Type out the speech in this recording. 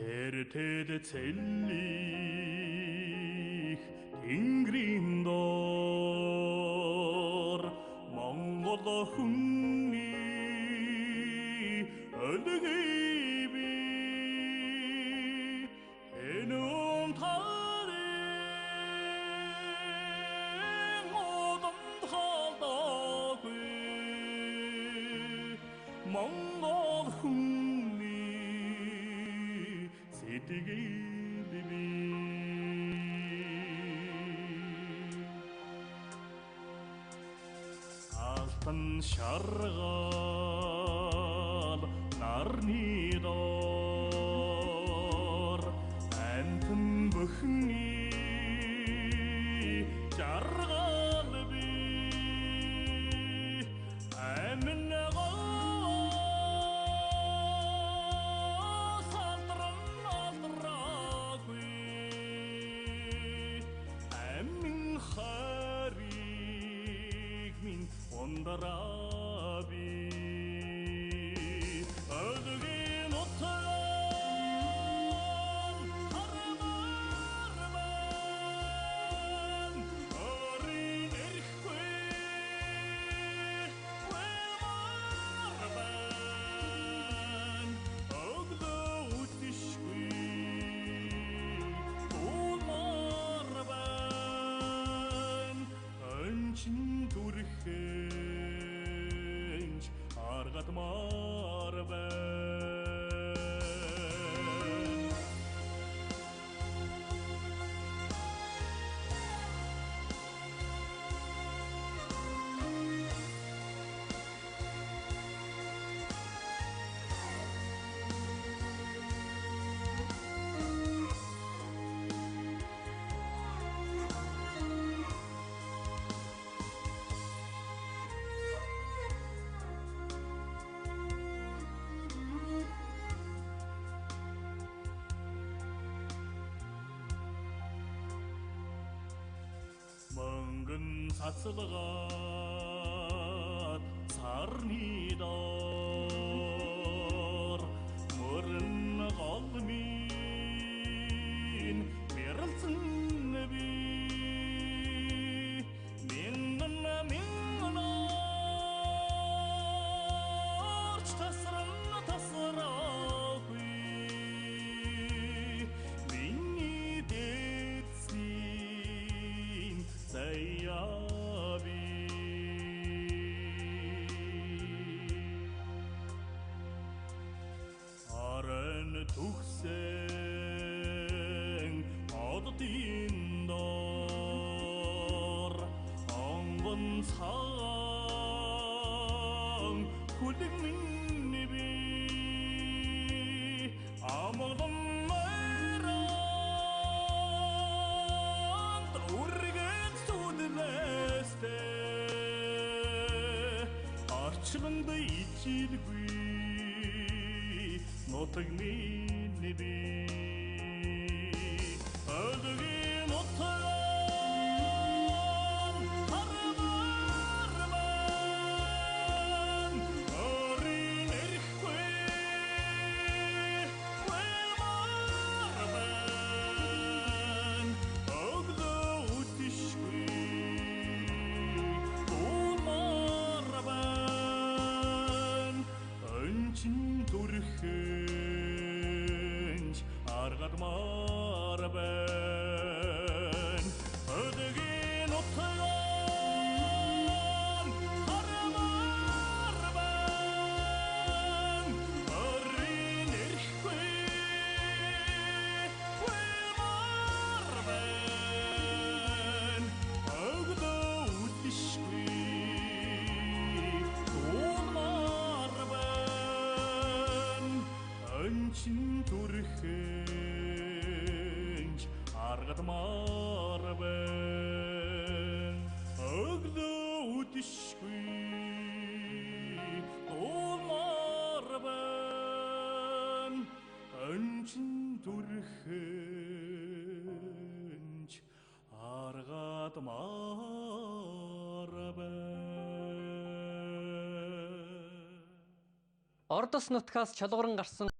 Тэртэд цэллих тэнгэрийн доор Монгол хүний өлгий би энүүн тарын одонд халдаагүй Монгол хүний сэтгэл би алтан шаргал нарны доор амтэн бүхний жаргал би амин Ondarabi ödgün otan aramarman örin erkwe vemarman ögdo utişkwi olmarman önçin durhe Мөнгөн цацалгаад сарны доор мөрөн голмын мэрэлцэн би миннарч тасраагүй миний дэцний Sayyabi Aren tuhsen adtin dor Angon sang kuling minni bi Amadon Arçılında içilgü Notag minni bi Ödgün otan aramarman Örin erkwe vemarman Ögdo utişkwi Önçin durhenç argadmar ben Ödegin otan aramarman Örin erkwe vemarman Ögdo utişkwi Önçin turhenç argadmar ben Ögdo utişkwi olmar ben Önçin turhenç argadmar ben Ордос нутгаас чалгууран гарсан